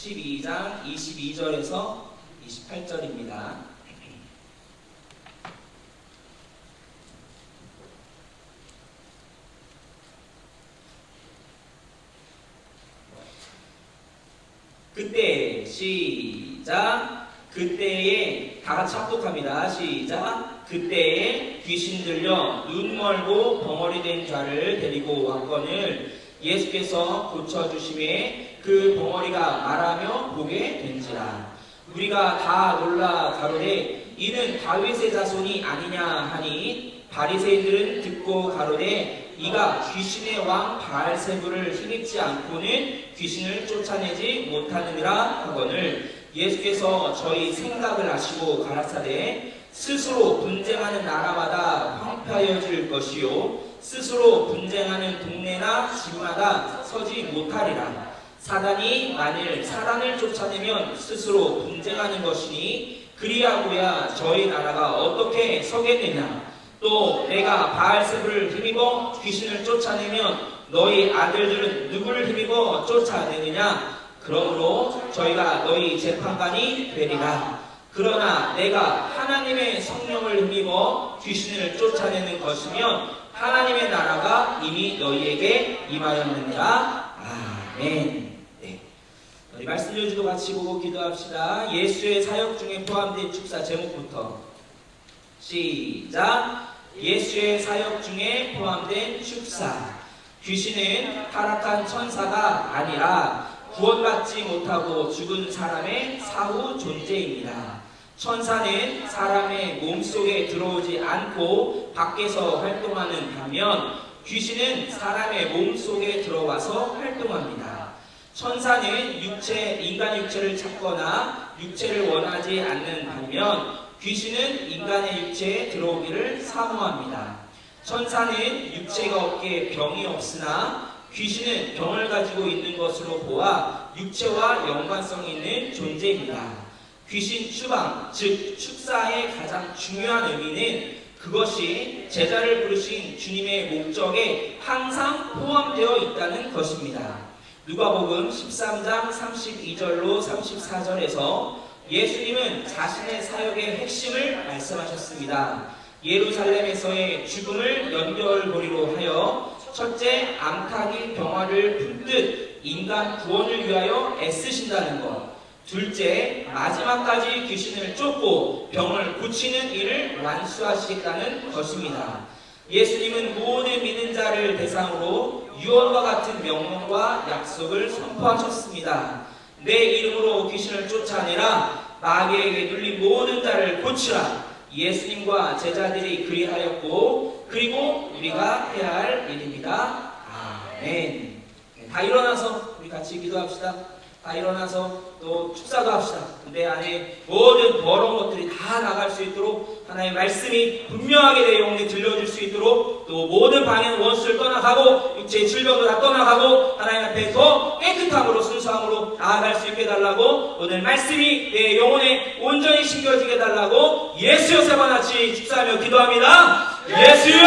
12장 22절에서 28절입니다. 그때 시작. 그때에 다 같이 합독합니다. 시작. 그때에 귀신 들려 눈 멀고 벙어리 된 자를 데리고 왔거늘 예수께서 고쳐주심에 그 벙어리가 말하며 보게 된지라. 우리가 다 놀라 가로되 이는 다윗의 자손이 아니냐 하니 바리새인들은 듣고 가로되 이가 귀신의 왕 바알세불을 힘입지 않고는 귀신을 쫓아내지 못하느니라 하거늘 예수께서 저희 생각을 아시고 가라사대 스스로 분쟁하는 나라마다 황폐하여질 것이요 스스로 분쟁하는 동네나 집마다 서지 못하리라. 사단이 만일 사단을 쫓아내면 스스로 분쟁하는 것이니 그리하고야 저희 나라가 어떻게 서겠느냐. 또 내가 바알세불을 힘입어 귀신을 쫓아내면 너희 아들들은 누구를 힘입어 쫓아내느냐. 그러므로 저희가 너희 재판관이 되리라. 그러나 내가 하나님의 성령을 힘입어 귀신을 쫓아내는 것이면 하나님의 나라가 이미 너희에게 임하였느니라. 아멘. 네. 우리 말씀 요지도 같이 보고 기도합시다. 예수의 사역 중에 포함된 축사 제목부터 시작. 예수의 사역 중에 포함된 축사. 귀신은 타락한 천사가 아니라 구원받지 못하고 죽은 사람의 사후 존재입니다. 천사는 사람의 몸속에 들어오지 않고 밖에서 활동하는 반면 귀신은 사람의 몸속에 들어와서 활동합니다. 천사는 인간 육체를 찾거나 육체를 원하지 않는 반면 귀신은 인간의 육체에 들어오기를 사모합니다. 천사는 육체가 없기에 병이 없으나 귀신은 병을 가지고 있는 것으로 보아 육체와 연관성이 있는 존재입니다. 귀신 추방, 즉 축사의 가장 중요한 의미는 그것이 제자를 부르신 주님의 목적에 항상 포함되어 있다는 것입니다. 누가복음 13장 32절로 34절에서 예수님은 자신의 사역의 핵심을 말씀하셨습니다. 예루살렘에서의 죽음을 연결고리로 하여 첫째, 암탉이 병화를 품듯 인간 구원을 위하여 애쓰신다는 것. 둘째, 마지막까지 귀신을 쫓고 병을 고치는 일을 완수하시겠다는 것입니다. 예수님은 모든 믿는 자를 대상으로 유언과 같은 명령과 약속을 선포하셨습니다. 내 이름으로 귀신을 쫓아내라. 마귀에게 눌린 모든 자를 고치라. 예수님과 제자들이 그리하였고 그리고 우리가 해야 할 일입니다. 아멘. 다 일어나서 우리 같이 기도합시다. 다 일어나서 또 축사도 합시다. 내 안에 모든 더러운 것들이 다 나갈 수 있도록 하나님의 말씀이 분명하게 내 영혼에 들려줄 수 있도록 또 모든 방해는 원수를 떠나가고 육체의 질병도 다 떠나가고 하나님 앞에 더 깨끗함으로 순수함으로 나아갈 수 있게 해달라고 오늘 말씀이 내 영혼에 온전히 심겨지게 해달라고 예수여 세 번 같이 축사하며 기도합니다. 예수여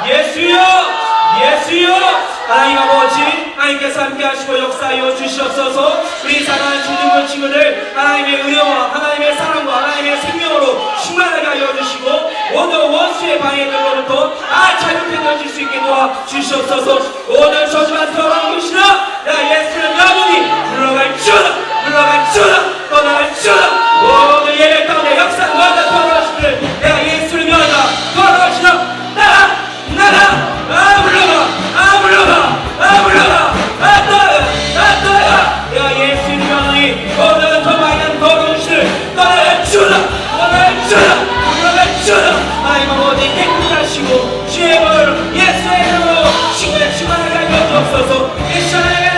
예수여 예수여. 하나님 아버지, 하나님께서 함께 하시고 역사하여 주시옵소서. 우리 사랑하는 주님과 친구들 하나님의 은혜와 하나님의 사랑과 하나님의 생명으로 충만하게 하여 주시고 모든 원수의 방해들로부터 다 자유케 되어질 수 있게 도와주시옵소서. 모든 저주만 털어놓으시라. 예수는 나무니 물러갈지어다 물러갈지어다 떠나갈지어다. 모든 예배 가운데 역사 너희가 털어놓으시기를 내가 예수를 명한다. 털어놓으시라. 나라 물러가 내가 예수를 명하니 모든 더 많은 더러운 신을 떠나갈지어다 물러갈지어다. 하나님 아버지 깨끗하시고 주의 볼 예수의 이름으로 충만하게 하여 주옵소서. 이 시간에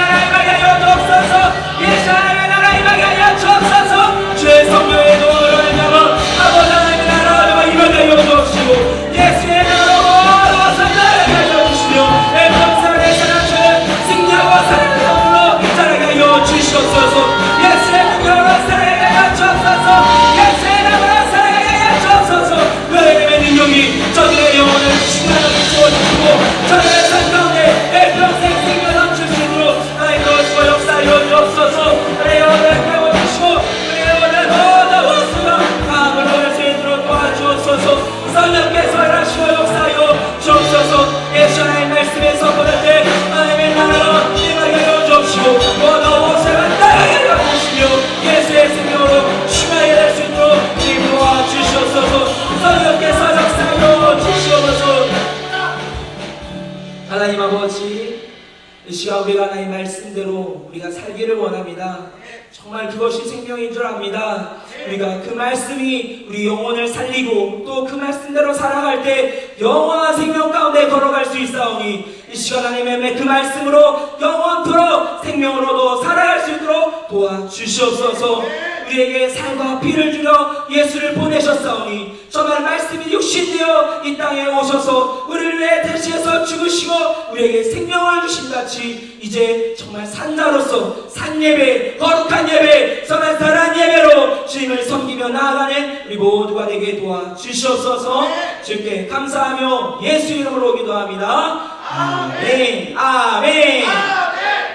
정말 그것이 생명인 줄 압니다. 우리가 그 말씀이 우리 영혼을 살리고 또 그 말씀대로 살아갈 때 영원한 생명 가운데 걸어갈 수 있사오니 이 시간 하나님의 그 말씀으로 영원토록 생명으로도 살아갈 수 있도록 도와주시옵소서. 우리에게 살과 피를 주려 예수를 보내셨사오니 정말 말씀이 육신되어 이 땅에 오셔서 우리를 위해 대신해서 죽으시고 우리에게 생명을 주신같이 이제 정말 산자로서 산예배, 거룩한 예배, 정말 선한 예배로 주님을 섬기며 나아가는 우리 모두가 되게 도와주시옵소서. 주께 감사하며 예수 이름으로 기도합니다. 아멘, 아멘,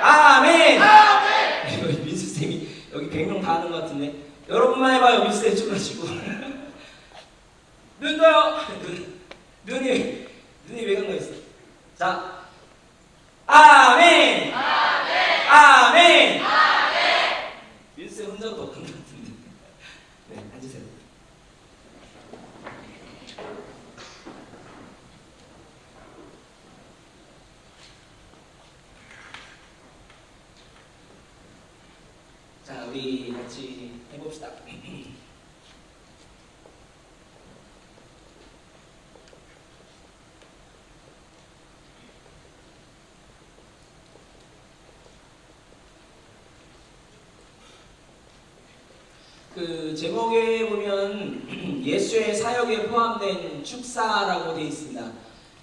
아멘, 아멘. 민수쌤이 여기 100명 다 하는 것 같은데 여러분만 해봐요. 민수쌤 좀 눈 떠요. 눈이 왜 간 거 있어? 자, 아멘, 아멘, 아멘, 아멘. 민수쌤 혼자도 더 간 것 같은데. 네, 앉으세요. 자, 우리 같이 해봅시다. 그 제목에 보면 예수의 사역에 포함된 축사라고 되어 있습니다.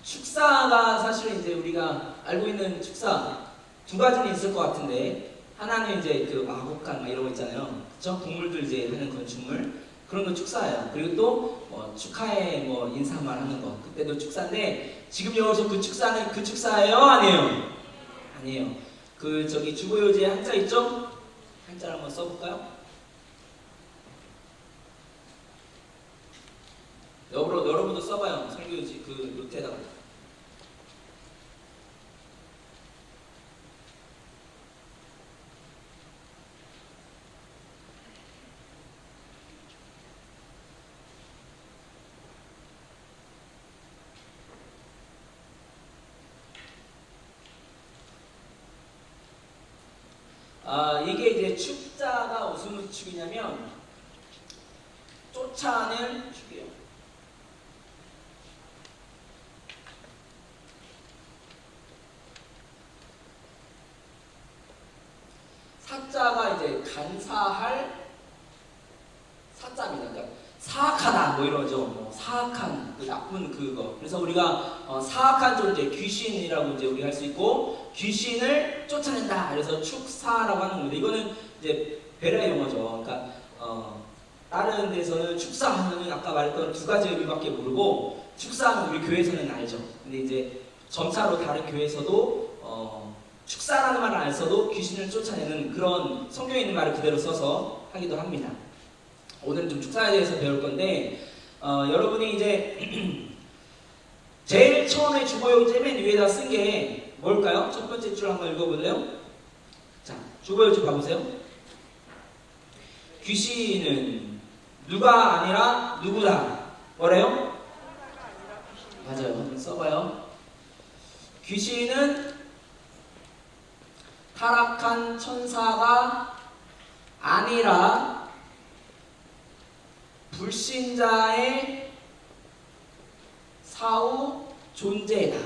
축사가 사실 이제 우리가 알고 있는 축사 두 가지는 있을 것 같은데, 하나는 이제 그 마곡간 이런 거 있잖아요. 그쵸? 동물들 이제 하는 건축물 그런 거 축사예요. 그리고 또 뭐 축하해 뭐 인사말 하는 거 그때도 축사인데, 지금 여기서 그 축사는 그 축사예요? 아니에요? 아니에요. 그 저기 주보요지에 한자 있죠? 한자를 한번 써볼까요? 여러분도 써봐요. 설교지 그 노트에다가. 이게 이제 축자가 무슨 축이냐면 쫓아내는 축이에요. 사자가 이제 간사할 사자입니다. 그러니까 사악하다 뭐 이러죠. 뭐 사악한 그 나쁜 그거. 그래서 우리가 사악한 존재 귀신이라고 이제 우리 할 수 있고, 귀신을 쫓아낸다. 그래서 축사라고 하는 건데, 이거는 이제 베레아 용어죠. 그러니까 다른 데서는 축사하면은 아까 말했던 두 가지 의미밖에 모르고, 축사하면 우리 교회에서는 알죠. 근데 이제 점차로 다른 교회에서도 축사라는 말을 안 써도 귀신을 쫓아내는 그런 성경에 있는 말을 그대로 써서 하기도 합니다. 오늘은 좀 축사에 대해서 배울 건데, 여러분이 이제 제일 처음에 주보요지 맨 위에다 쓴 게 뭘까요? 첫 번째 줄 한번 읽어볼래요? 자, 주보요지 봐보세요. 귀신은 누가 아니라 누구다. 뭐래요? 맞아요. 한번 써봐요. 귀신은 타락한 천사가 아니라 불신자의 사후 존재다.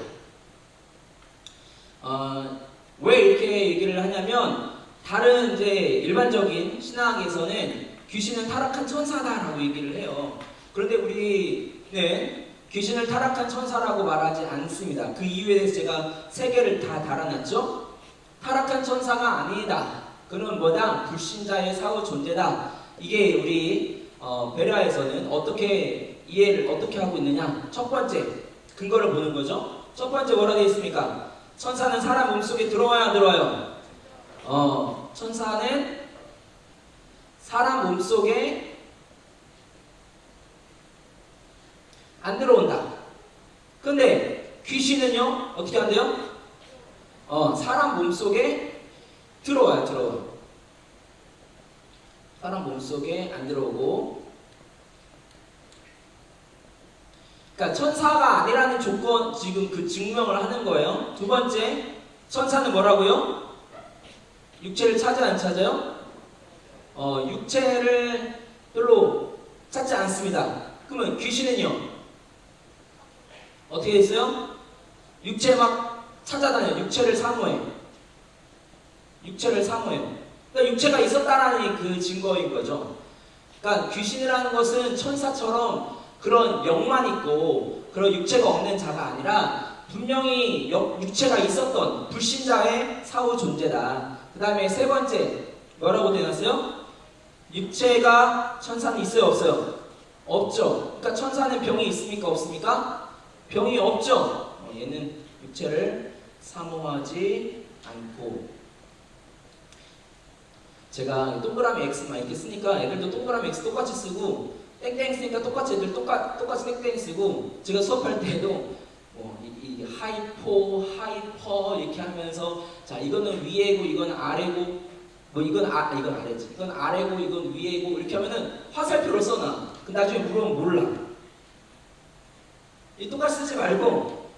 왜 이렇게 얘기를 하냐면, 다른 이제 일반적인 신학에서는 귀신은 타락한 천사다라고 얘기를 해요. 그런데 우리는 귀신을 타락한 천사라고 말하지 않습니다. 그 이유에 대해서 제가 3개를 다 달아놨죠. 타락한 천사가 아니다. 그는 뭐다? 불신자의 사후 존재다. 이게 우리 베레아에서는 어떻게 이해를 어떻게 하고 있느냐? 첫 번째 근거를 보는 거죠. 첫 번째 뭐라 되어 있습니까? 천사는 사람 몸속에 들어와야 안 들어와요? 천사는 사람 몸속에 안 들어온다. 근데 귀신은요? 어떻게 한대요? 사람 몸속에 들어와요. 사람 몸속에 안 들어오고, 그러니까 천사가 아니라는 조건, 지금 그 증명을 하는 거예요. 두 번째, 천사는 뭐라고요? 육체를 찾아요, 안 찾아요? 육체를 별로 찾지 않습니다. 그러면 귀신은요? 어떻게 했어요? 육체 막 찾아다녀요. 육체를 사모해요. 육체를 사모해요. 그러니까 육체가 있었다라는 그 증거인 거죠. 그러니까 귀신이라는 것은 천사처럼 그런 영만 있고 그런 육체가 없는 자가 아니라 분명히 육체가 있었던 불신자의 사후 존재다. 그 다음에 세 번째 뭐라고 되어놨어요? 육체가 천사는 있어요 없어요? 없죠. 그러니까 천사는 병이 있습니까 없습니까? 병이 없죠. 얘는 육체를 사모하지 않고. 제가 동그라미 X만 이렇게 쓰니까 애들도 동그라미 X 똑같이 쓰고 땡땡 쓰니까 똑같이 애들 똑같이 땡땡 쓰고, 제가 수업할 때도 이 하이퍼 이렇게 하면서 자 이거는 위에고 이건 아래고 이건 아래지, 이건 아래고 이건 위에고 이렇게 하면은 화살표를 써놔. 그 나중에 물어보면 몰라. 이 똑같이 쓰지 말고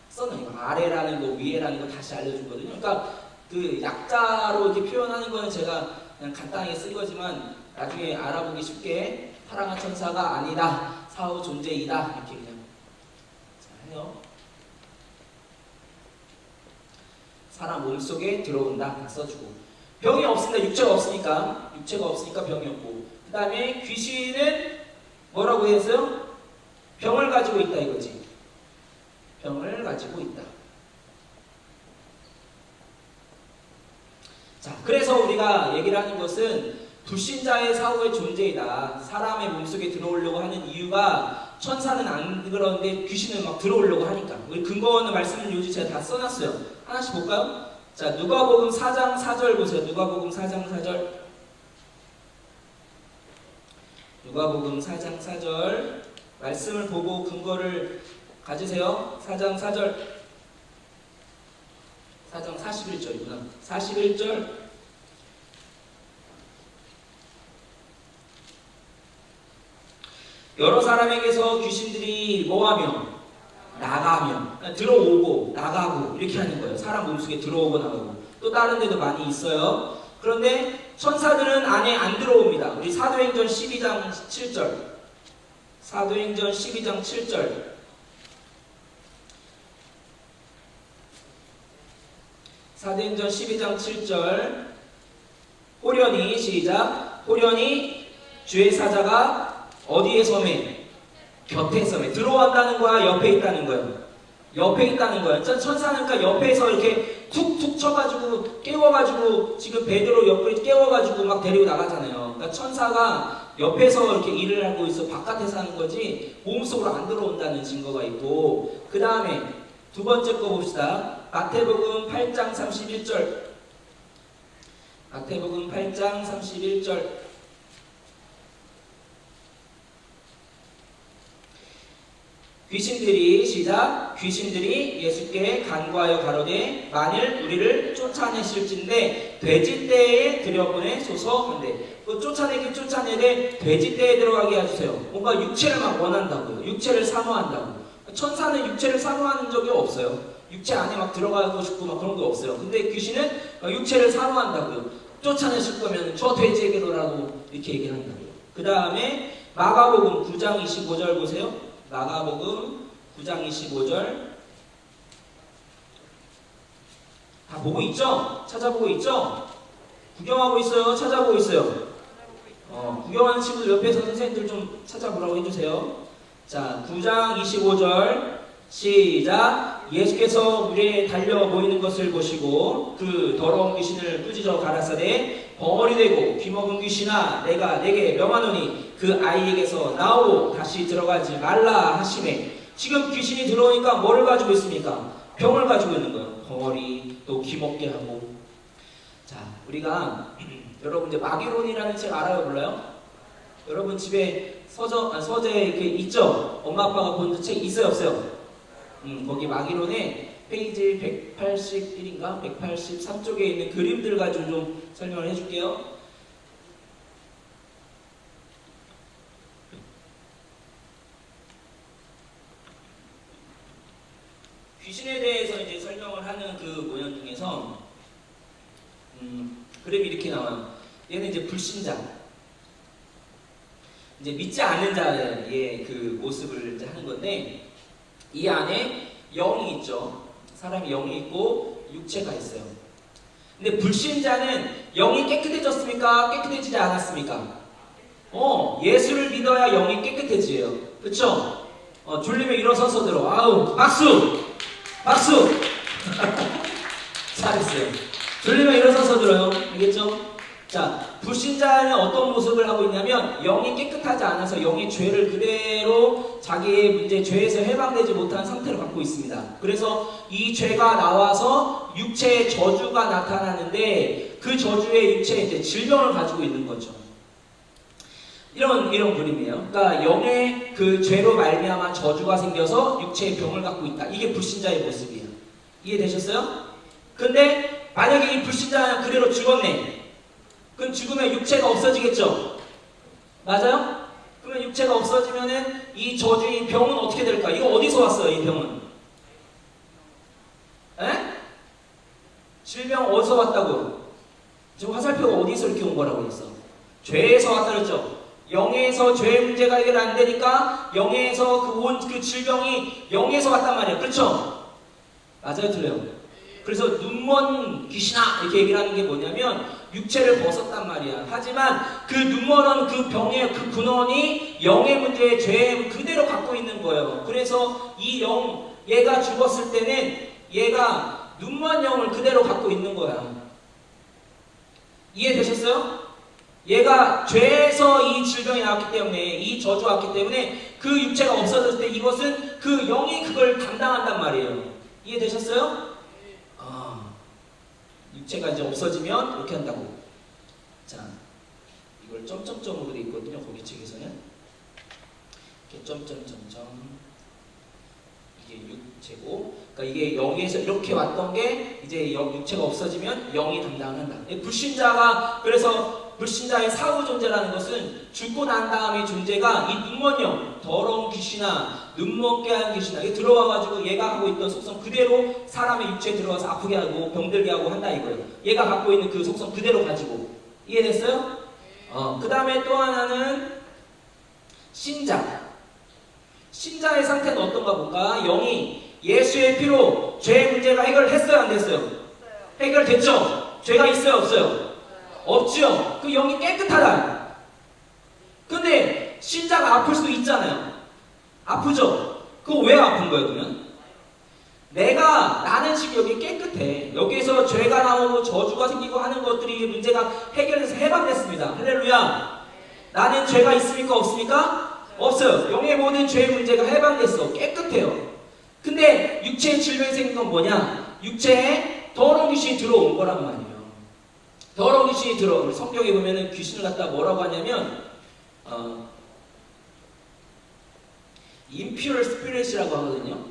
써놔. 이거 아래라는 거 위에라는 거 다시 알려주거든요. 그러니까 그 약자로 이렇게 표현하는 거는 제가 그냥 간단하게 쓴 거지만 나중에 알아보기 쉽게 타락한 천사가 아니다, 사후 존재이다 이렇게 그냥 해요. 사람 몸속에 들어온다 다 써주고. 병이 없습니다. 육체가 없으니까 병이 없고. 그 다음에 귀신은 뭐라고 했어요? 병을 가지고 있다 이거지. 병을 가지고 있다. 자, 그래서 우리가 얘기를 하는 것은 불신자의 사후의 존재이다. 사람의 몸속에 들어오려고 하는 이유가 천사는 안 그러는데 귀신은 막 들어오려고 하니까. 우리 근거하는 말씀을 요즘 제가 다 써놨어요. 하나씩 볼까요? 자, 누가복음 4장 4절 보세요. 누가복음 4장 4절. 누가복음 4장 4절. 말씀을 보고 근거를 가지세요. 4장 4절. 4장 41절이구나. 41절. 여러 사람에게서 귀신들이 뭐하며? 나가며. 들어오고 나가고 이렇게 하는 거예요. 사람 몸속에 들어오고 나가고. 또 다른 데도 많이 있어요. 그런데 천사들은 안에 안 들어옵니다. 우리 사도행전 12장 7절. 사도행전 12장 7절. 사도행전 12장 7절. 호련히 시작. 호련히 주의 사자가 어디에 섬에? 곁에 섬에. 들어왔다는 거야? 옆에 있다는 거야? 옆에 있다는 거야. 천사는 그러니까 옆에서 이렇게 툭툭 쳐가지고 깨워가지고 지금 베드로 옆구리 깨워가지고 막 데리고 나가잖아요. 그러니까 천사가 옆에서 이렇게 일을 하고 있어. 바깥에서 하는 거지 몸속으로 안 들어온다는 증거가 있고. 그 다음에 두 번째 거 봅시다. 마태복음 8장 31절. 마태복음 8장 31절. 귀신들이 시작. 귀신들이 예수께 간구하여 가로되 만일 우리를 쫓아내실진데 돼지떼에 들여보내소서 한데, 쫓아내되 돼지떼에 들어가게 해주세요. 뭔가 육체를 막 원한다고요. 육체를 사모한다고. 천사는 육체를 사모하는 적이 없어요. 육체 안에 막 들어가고 싶고 막 그런 거 없어요. 근데 귀신은 육체를 사모한다고요. 쫓아내실 거면 저 돼지에게로라도 이렇게 얘기를 한다고요. 그 다음에 마가복음 9장 25절 보세요. 마가복음 9장 25절. 다 보고 있죠? 찾아보고 있죠? 구경하고 있어요? 찾아보고 있어요? 구경하는 친구들 옆에서 선생님들 좀 찾아보라고 해주세요. 자, 9장 25절 시작. 예수께서 물에 달려 모이는 것을 보시고 그 더러운 귀신을 꾸짖어 가라사대 벙어리 되고 귀먹은 귀신아 내가 내게 명하노니 그 아이에게서 나오고 다시 들어가지 말라 하시매. 지금 귀신이 들어오니까 뭐를 가지고 있습니까? 병을 가지고 있는 거예요. 벙어리 또 귀먹게 하고. 자, 우리가 여러분 이제 마귀론이라는 책 알아요 몰라요? 여러분 집에 서재 이렇게 있죠? 엄마 아빠가 본 책 있어요 없어요? 거기 마귀론에 페이지 181인가 183쪽에 있는 그림들 가지고 좀 설명을 해줄게요. 귀신에 대해서 이제 설명을 하는 그 모양 중에서 그림이 이렇게 나와요. 얘는 이제 불신자. 이제 믿지 않는 자의 그 모습을 이제 하는 건데, 이 안에 영이 있죠. 사람이 영이 있고 육체가 있어요. 근데 불신자는 영이 깨끗해졌습니까? 깨끗해지지 않았습니까? 예수를 믿어야 영이 깨끗해져요. 그쵸? 졸리면 일어서서 들어. 아우, 박수! 박수! 잘했어요. 졸리면 일어서서 들어요. 알겠죠? 자, 불신자는 어떤 모습을 하고 있냐면 영이 깨끗하지 않아서 영이 죄를 그대로 자기의 문제 죄에서 해방되지 못한 상태로 갖고 있습니다. 그래서 이 죄가 나와서 육체의 저주가 나타나는데 그 저주의 육체에 이제 질병을 가지고 있는 거죠. 이런 그림이에요. 그러니까 영의 그 죄로 말미암아 저주가 생겨서 육체의 병을 갖고 있다. 이게 불신자의 모습이에요. 이해되셨어요? 근데 만약에 이 불신자는 그대로 죽었네. 그럼 죽으면 육체가 없어지겠죠? 맞아요? 그러면 육체가 없어지면은 이 저주의 병은 어떻게 될까? 이거 어디서 왔어요, 이 병은? 에? 질병 어디서 왔다고? 지금 화살표가 어디서 이렇게 온 거라고 했어? 죄에서 왔다 그랬죠? 영에서 죄의 문제가 해결 안 되니까 영에서 그 질병이 영에서 왔단 말이에요. 그렇죠? 맞아요, 틀려요? 그래서 눈먼 귀신아 이렇게 얘기를 하는 게 뭐냐면 육체를 벗었단 말이야. 하지만 그 눈먼 그 병의 그 근원이 영의 문제에 죄의 그대로 갖고 있는 거예요. 그래서 이 영, 얘가 죽었을 때는 얘가 눈먼 영을 그대로 갖고 있는 거야. 이해되셨어요? 얘가 죄에서 이 질병이 나왔기 때문에 이 저주가 왔기 때문에 그 육체가 없어졌을 때 이것은 그 영이 그걸 담당한단 말이에요. 이해되셨어요? 육체가 이제 없어지면 이렇게 한다고. 자, 이걸 점점점으로 돼 있거든요. 거기 책에서는 이렇게 점점점점 이게 육체고, 그러니까 이게 영에서 이렇게 왔던 게 이제 육체가 없어지면 영이 담당한다. 불신자가 그래서 불신자의 사후 존재라는 것은 죽고 난 다음의 존재가 이 눈먼 영, 더러운 귀신아, 눈먹게 하는 귀신아, 이게 들어와가지고 얘가 하고 있던 속성 그대로 사람의 육체에 들어와서 아프게 하고 병들게 하고 한다 이거예요. 얘가 갖고 있는 그 속성 그대로 가지고. 이해됐어요? 그 다음에 또 하나는 신자. 신자의 상태는 어떤가 볼까? 영이 예수의 피로 죄의 문제가 해결했어요, 안 됐어요? 해결됐죠? 죄가 있어요, 없어요? 없죠. 그 영이 깨끗하다. 근데 신자가 아플 수도 있잖아요. 아프죠? 그거 왜 아픈 거예요, 그러면? 나는 지금 여기 깨끗해. 여기에서 죄가 나오고 저주가 생기고 하는 것들이 문제가 해결돼서 해방됐습니다. 할렐루야. 나는 죄가 있습니까, 없습니까? 없어요. 영의 모든 죄의 문제가 해방됐어. 깨끗해요. 근데 육체의 질병이 생긴 건 뭐냐? 육체에 더러운 귀신이 들어온 거란 말이에요. 더러운 귀신이 우리 성경에 보면은 귀신을 갖다 뭐라고 하냐면 impure spirit이라고 하거든요.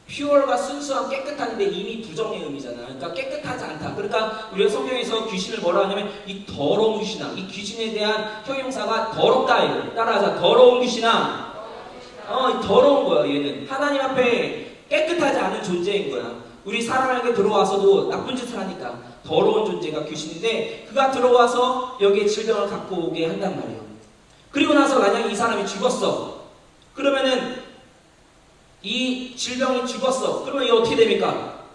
pure가 순수한 깨끗한데 이미 부정의 의미잖아. 그러니까 깨끗하지 않다. 그러니까 우리가 성경에서 귀신을 뭐라 하냐면 이 더러운 귀신아. 이 귀신에 대한 형용사가 더럽다. 이거 따라하자. 더러운 귀신아. 더러운 거야. 얘는 하나님 앞에 깨끗하지 않은 존재인 거야. 우리 사람에게 들어와서도 나쁜 짓을 하니까 더러운 존재가 귀신인데 그가 들어와서 여기에 질병을 갖고 오게 한단 말이에요. 그리고 나서 만약에 이 사람이 죽었어. 그러면은 이 질병이 죽었어. 그러면 이게 어떻게 됩니까?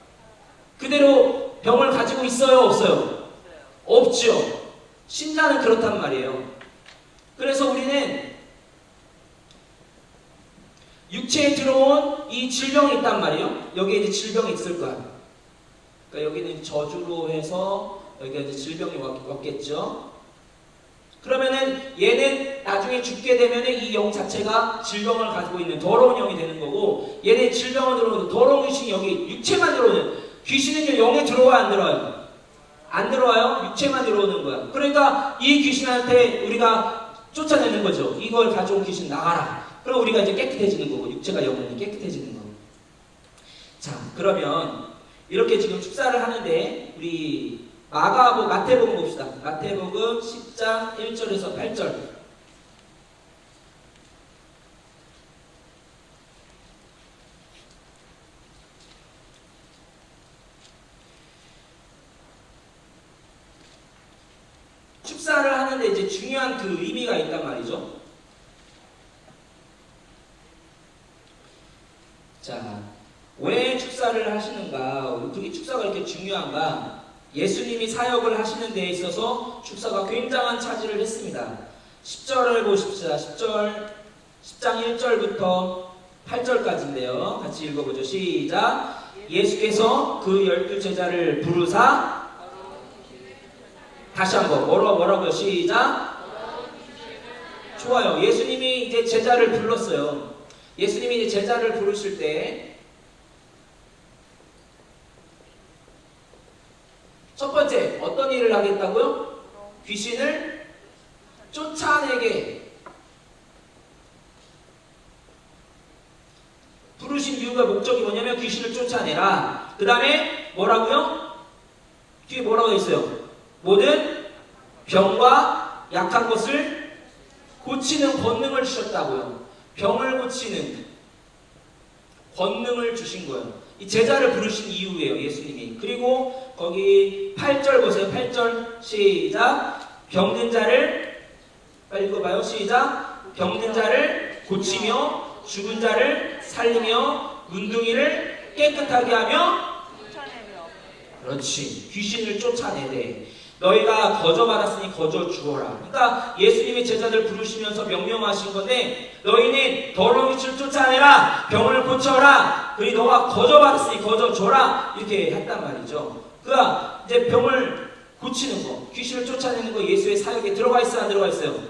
그대로 병을 가지고 있어요, 없어요? 없죠. 신자는 그렇단 말이에요. 그래서 우리는 육체에 들어온 이 질병이 있단 말이에요. 여기에 이제 질병이 있을 거야. 그러니까 여기는 저주로 해서 여기가 이제 질병이 왔겠죠. 그러면은 얘는 나중에 죽게 되면은 이 영 자체가 질병을 가지고 있는 더러운 영이 되는 거고, 얘는 질병을 들어오는 더러운 귀신이 여기 육체만 들어오는. 귀신은 영에 들어와요, 안 들어와요? 안 들어와요. 육체만 들어오는 거야. 그러니까 이 귀신한테 우리가 쫓아내는 거죠. 이걸 가져온 귀신 나가라. 그럼 우리가 이제 깨끗해지는 거고, 육체가 영혼이 깨끗해지는 거고. 자, 그러면 이렇게 지금 축사를 하는데 우리 마태복음 봅시다. 마태복음 10장 1절에서 8절. 축사를 하는데 이제 중요한 그 의미가 있단 말이죠. 자, 왜 축사를 하시는가? 어떻게 축사가 이렇게 중요한가? 예수님이 사역을 하시는 데 있어서 축사가 굉장한 차지를 했습니다. 10절을 보십시다. 10장 1절부터 8절까지인데요. 같이 읽어보죠. 시작. 예수께서 그 12제자를 부르사, 다시 한번 뭐라고요? 시작. 좋아요. 예수님이 이제 제자를 불렀어요. 예수님이 이제 제자를 부르실 때 첫 번째 어떤 일을 하겠다고요? 귀신을 쫓아내게 부르신 이유가 목적이 뭐냐면 귀신을 쫓아내라. 그 다음에 뭐라고요? 뒤에 뭐라고 있어요? 모든 병과 약한 것을 고치는 권능을 주셨다고요. 병을 고치는 권능을 주신 거예요. 이 제자를 부르신 이유예요, 예수님이. 그리고 거기 8절 보세요. 8절 시작. 병든 자를, 빨리 읽어봐요. 시작. 병든 자를 고치며 죽은 자를 살리며 문둥이를 깨끗하게 하며, 그렇지, 귀신을 쫓아내되 너희가 거저 받았으니 거저 주어라. 그러니까 예수님이 제자들 부르시면서 명령하신 건데, 너희는 더러운 귀신을 쫓아내라, 병을 고쳐라, 그리고 너가 거저 받았으니 거저 줘라, 이렇게 했단 말이죠. 그가 이제 병을 고치는 거, 귀신을 쫓아내는 거 예수의 사역에 들어가 있어요, 안 들어가 있어요?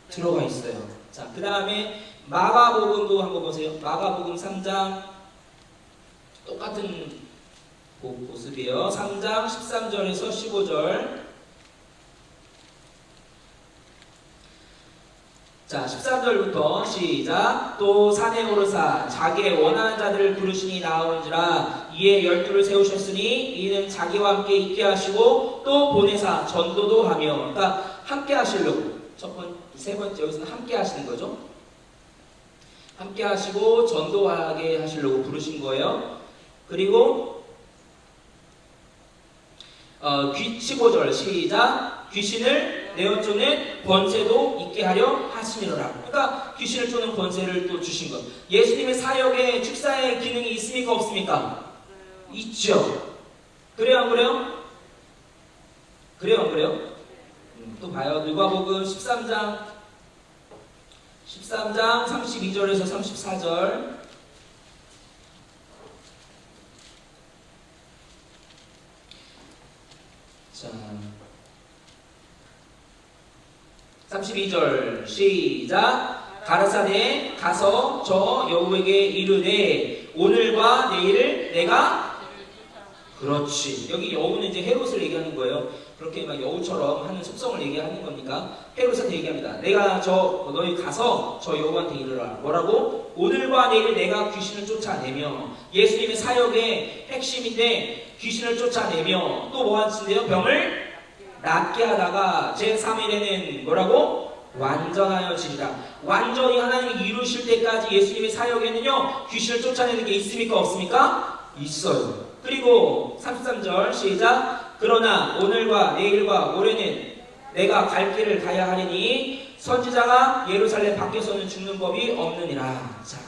들어가 있어요. 자, 그 다음에 마가복음도 한번 보세요. 마가복음 3장 똑같은 모습이에요. 3장 13절에서 15절. 자, 13절부터 시작. 또 산에 오르사 자기의 원하는 자들을 부르시니 나오는지라. 이에 12를 세우셨으니 이는 자기와 함께 있게 하시고 또 보내사 전도도 하며. 그러니까 함께 하시려고. 세 번째 여기서는 함께 하시는 거죠. 함께 하시고 전도하게 하시려고 부르신 거예요. 그리고 15절 시작. 귀신을 내어 쫓는 권세도 있게 하려 하시니라. 그러니까 귀신을 쫓는 권세를 또 주신 것. 예수님의 사역에 축사의 기능이 있습니까, 없습니까? 있죠. 그래요, 안 그래요? 그래요, 안 그래요? 또 봐요. 누가복음 13장 32절에서 34절. 자, 32절 시작. 가라사대 가서 저 여우에게 이르되 오늘과 내일을 내가, 그렇지, 여기 여우는 이제 헤롯을 얘기하는 거예요. 그렇게 막 여우처럼 하는 속성을 얘기하는 거니까 헤롯한테 얘기합니다. 내가 너희 가서 저 여우한테 이르라. 뭐라고? 오늘과 내일 내가 귀신을 쫓아내며. 예수님의 사역의 핵심인데 귀신을 쫓아내며 또 뭐 하신대요? 병을 낫게 하다가 제3일에는 뭐라고? 완전하여지리라. 완전히 하나님이 이루실 때까지 예수님의 사역에는요, 귀신을 쫓아내는 게 있습니까, 없습니까? 있어요. 그리고 33절 시작. 그러나 오늘과 내일과 모레는 내가 갈 길을 가야 하리니 선지자가 예루살렘 밖에서는 죽는 법이 없느니라. 자,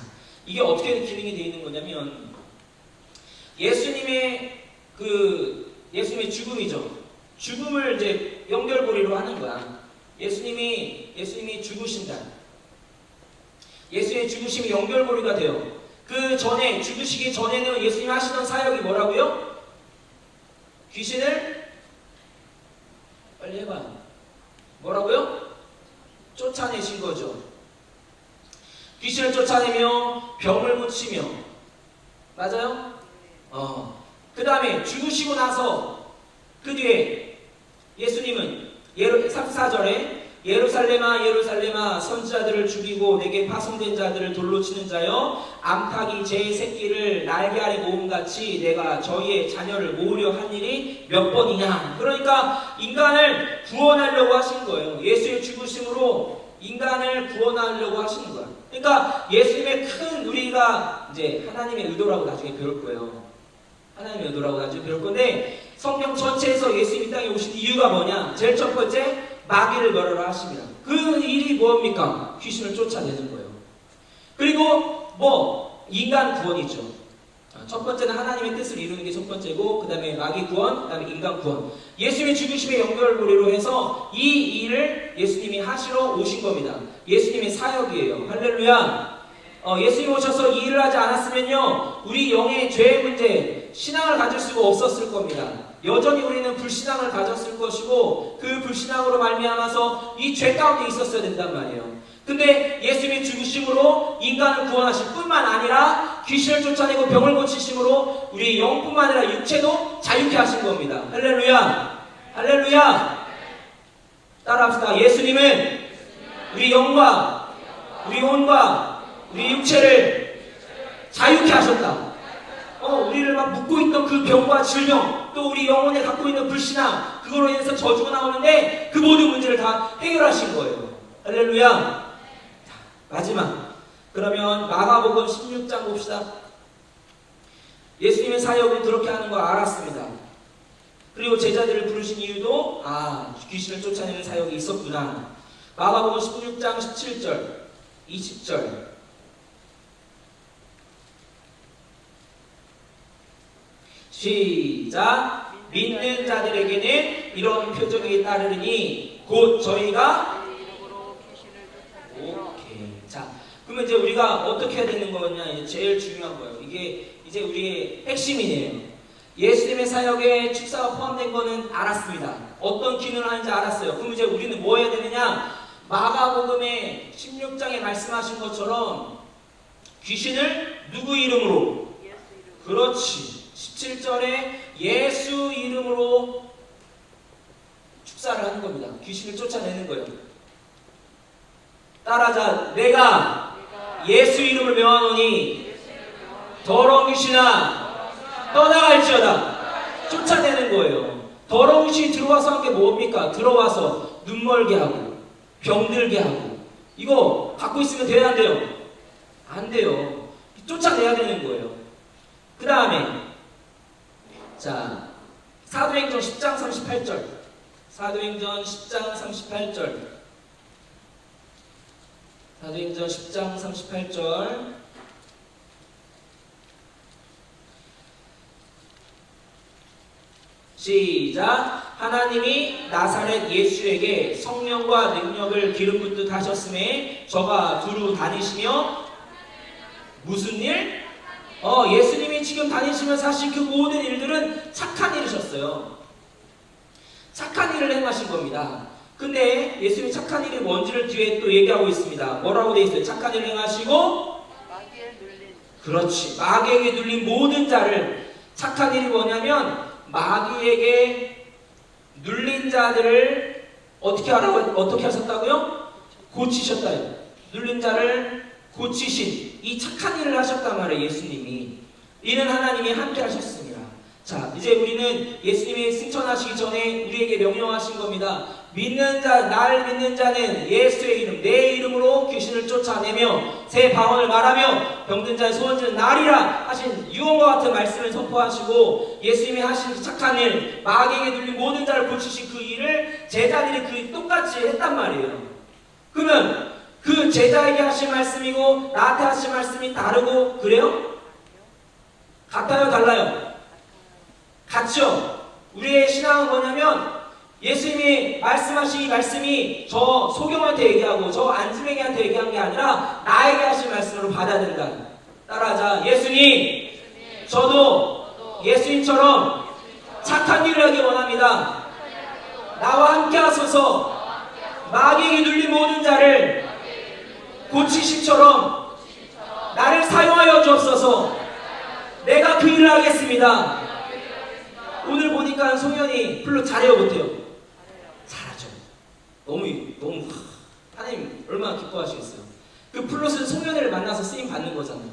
이게 어떻게 기능이 되어 있는 거냐면 예수님의 죽음이죠. 죽음을 이제 연결고리로 하는 거야. 예수님이 죽으신다. 예수의 죽으심이 연결고리가 돼요. 그 전에, 죽으시기 전에는 예수님이 하시던 사역이 뭐라고요? 귀신을, 빨리 해봐. 뭐라고요? 쫓아내신 거죠. 귀신을 쫓아내며 병을 고치며. 맞아요? 그 다음에 죽으시고 나서 그 뒤에 예수님은 34절에 예루살렘아 예루살렘아 선지자들을 죽이고 내게 파송된 자들을 돌로 치는 자여, 암탉이 제 새끼를 날개 아래 모음같이 내가 저희의 자녀를 모으려 한 일이 몇 번이냐. 그러니까 인간을 구원하려고 하신 거예요. 예수의 죽으심으로 인간을 구원하려고 하시는 거야. 그러니까 예수님의 큰, 우리가 이제 하나님의 의도라고 나중에 배울 거예요. 하나님의 의도라고 나중에 배울 건데, 성경 전체에서 예수님이 땅에 오신 이유가 뭐냐? 제일 첫 번째, 마귀를 멸하라 하십니다. 그 일이 뭡니까? 귀신을 쫓아내는 거예요. 그리고 인간 구원이죠. 첫 번째는 하나님의 뜻을 이루는 게 첫 번째고, 그 다음에 마귀 구원, 그 다음에 인간 구원. 예수님의 죽으심의 연결고리로 해서 이 일을 예수님이 하시러 오신 겁니다. 예수님의 사역이에요. 할렐루야. 예수님 오셔서 이 일을 하지 않았으면요, 우리 영의 죄의 문제, 신앙을 가질 수가 없었을 겁니다. 여전히 우리는 불신앙을 가졌을 것이고, 그 불신앙으로 말미암아서 이 죄 가운데 있었어야 된단 말이에요. 근데 예수님의 죽으심으로 인간을 구원하실 뿐만 아니라 귀신을 쫓아내고 병을 고치심으로 우리 영뿐만 아니라 육체도 자유케 하신 겁니다. 할렐루야. 할렐루야. 따라합시다. 예수님은 우리 영과 우리 혼과 우리 육체를 자유케 하셨다. 우리를 막 묶고 있던 그 병과 질병, 또 우리 영혼에 갖고 있는 불신앙, 그걸로 인해서 저주가 나오는데 그 모든 문제를 다 해결하신 거예요. 할렐루야. 마지막, 그러면 마가복음 16장 봅시다. 예수님의 사역은 그렇게 하는 거 알았습니다. 그리고 제자들을 부르신 이유도 귀신을 쫓아내는 사역이 있었구나. 마가복음 16장 17절 20절 시작. 믿는 자들에게는 이런 표적이 따르니 곧 저희가 자, 그러면 이제 우리가 어떻게 해야 되는 거냐? 이제 제일 중요한 거예요. 이게 이제 우리의 핵심이에요. 예수님의 사역에 축사가 포함된 거는 알았습니다. 어떤 기능을 하는지 알았어요. 그럼 이제 우리는 뭐 해야 되느냐? 마가복음의 16장에 말씀하신 것처럼 귀신을 누구 이름으로? 그렇지. 17절에 예수 이름으로 축사를 하는 겁니다. 귀신을 쫓아내는 거예요. 따라하자. 내가 예수 이름을 명하노니 더러운 귀신아 떠나갈지어다. 쫓아내는 거예요. 더러운 귀신이 들어와서 한 게 뭡니까? 들어와서 눈멀게 하고 병들게 하고. 이거 갖고 있으면 돼야 안 돼요? 안 돼요. 쫓아내야 되는 거예요. 그 다음에 자, 사도행전 10장 38절 사도행전 10장 38절 사도행전 10장 38절 시작. 하나님이 나사렛 예수에게 성령과 능력을 기름 붓듯 하셨음에 저가 두루 다니시며 무슨 일? 예수님이 지금 다니시면서 하신 그 모든 일들은 착한 일이셨어요. 착한 일을 행하신 겁니다. 근데 예수님이 착한 일이 뭔지를 뒤에 또 얘기하고 있습니다. 뭐라고 되어 있어요? 착한 일을 행하시고 마귀에 눌린. 그렇지. 마귀에게 눌린 모든 자를. 착한 일이 뭐냐면 마귀에게 눌린 자들을 어떻게 하셨다고요? 고치셨다요. 눌린 자를 고치신 이 착한 일을 하셨단 말이에요. 예수님이. 이는 하나님이 함께 하셨습니다. 자, 이제 우리는 예수님이 승천하시기 전에 우리에게 명령하신 겁니다. 믿는 자, 날 믿는 자는 예수의 이름, 내 이름으로 귀신을 쫓아내며 새 방언을 말하며 병든 자의 소원지는 나리라 하신 유언과 같은 말씀을 선포하시고, 예수님이 하신 그 착한 일, 마귀에게 눌린 모든 자를 고치신 그 일을 제자들이 똑같이 했단 말이에요. 그러면 그 제자에게 하신 말씀이고 나한테 하신 말씀이 다르고 그래요? 같아요? 달라요? 같죠? 우리의 신앙은 뭐냐면 예수님이 말씀하신 이 말씀이 저 소경한테 얘기하고 저 안지맹이한테 얘기한 게 아니라 나에게 하신 말씀으로 받아야 된다. 따라하자. 예수님, 저도 예수님처럼 착한 일을 하기 원합니다. 나와 함께 하소서. 마귀에게 눌린 모든 자를 고치심처럼 나를 사용하여 주옵소서. 내가 그 일을 하겠습니다. 오늘 보니까 송현이 플룻 잘해요, 못해요? 잘하죠. 너무 하나님 얼마나 기뻐하시겠어요. 그 플룻은 송현이를 만나서 쓰임 받는 거잖아요.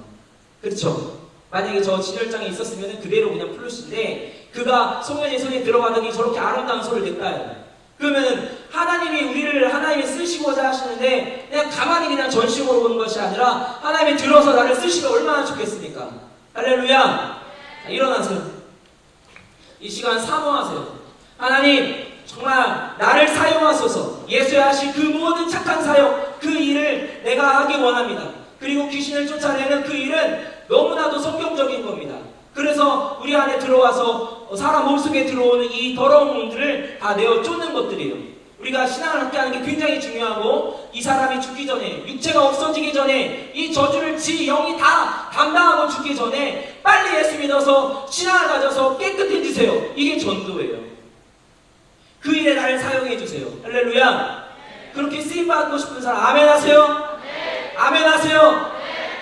그렇죠? 만약에 저 진열장에 있었으면 그대로 그냥 플룻인데 그가 송현이 손에 들어가더니 저렇게 아름다운 소리를 냈다요. 그러면 하나님이 우리를 하나님이 쓰시고자 하시는데 그냥 가만히 그냥 전심으로 보는 것이 아니라 하나님이 들어서 나를 쓰시면 얼마나 좋겠습니까? 할렐루야. 일어나세요. 이 시간 사모하세요. 하나님, 정말 나를 사용하소서. 예수의 하신 그 모든 착한 사역, 그 일을 내가 하기 원합니다. 그리고 귀신을 쫓아내는 그 일은 너무나도 성경적인 겁니다. 그래서 우리 안에 들어와서 사람 몸속에 들어오는 이 더러운 몸들을 다 내어 쫓는 것들이에요. 우리가 신앙을 함께 하는 게 굉장히 중요하고, 이 사람이 죽기 전에, 육체가 없어지기 전에, 이 저주를 지 영이 다 담당하고 죽기 전에 빨리 예수 믿어서 신앙을 가져서 깨끗해지세요. 이게 전도예요. 그 일에 나를 사용해 주세요. 할렐루야. 그렇게 쓰임받고 싶은 사람 아멘 하세요. 아멘 하세요.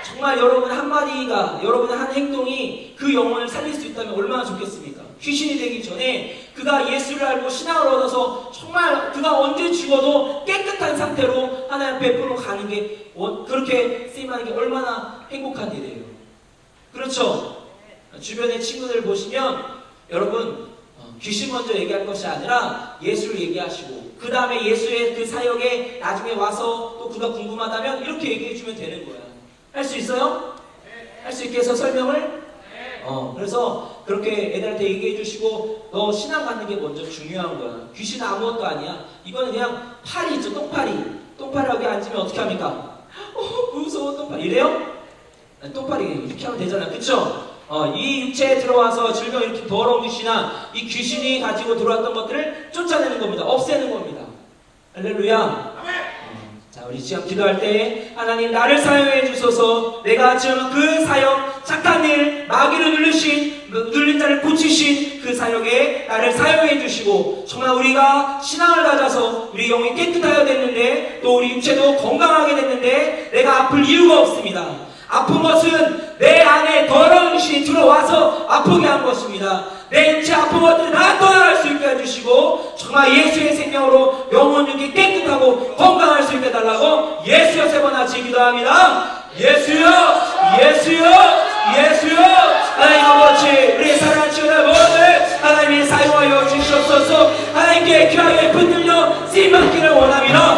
정말 여러분의 한마디가, 여러분의 한 행동이 그 영혼을 살릴 수 있다면 얼마나 좋겠습니까? 귀신이 되기 전에 그가 예수를 알고 신앙을 얻어서 정말 그가 언제 죽어도 깨끗한 상태로 하나님 베풀어 가는 게, 그렇게 쓰임하는 게 얼마나 행복한 일이에요. 그렇죠? 주변의 친구들 보시면 여러분, 귀신 먼저 얘기할 것이 아니라 예수를 얘기하시고, 그 다음에 예수의 그 사역에 나중에 와서 또 그가 궁금하다면 이렇게 얘기해 주면 되는 거야. 할 수 있어요? 할 수 있게 해서 설명을? 그래서 그렇게 애들한테 얘기해 주시고, 너 신앙 갖는 게 먼저 중요한 거야. 귀신은 아무것도 아니야. 이거는 그냥 파리 있죠, 똥파리. 똥파리 여기 앉으면 어떻게 합니까? 무서워, 똥파리. 이래요? 똥파리 이렇게 하면 되잖아. 그쵸? 이 육체에 들어와서 즐겨 이렇게 더러운 귀신아, 이 귀신이 가지고 들어왔던 것들을 쫓아내는 겁니다. 없애는 겁니다. 할렐루야. 자, 우리 지금 기도할 때, 하나님 나를 사용해 주소서. 내가 지금 그 사역, 착한 일, 마귀를 눌린 자를 고치신 그 사역에 나를 사용해 주시고, 정말 우리가 신앙을 가져서 우리 영이 깨끗하여 됐는데, 또 우리 육체도 건강하게 됐는데 내가 아플 이유가 없습니다. 아픈 것은 내 안에 더러운 귀신이 들어와서 아프게 한 것입니다. 내 육체 아픈 것들을 다 떠나갈 수 있게 해주시고, 정말 예수의 생명으로 영혼 육이 깨끗하고 건강할 수 있게 해달라고 예수여 3번 같이 기도합니다. 예수여, 예수여, 예수여. 하나님 아버지, 우리 사랑하는 친구들 모두 하나님이 사용하여 주시옵소서. 하나님께 귀하게 붙들려 쓰임받기를 원합니다.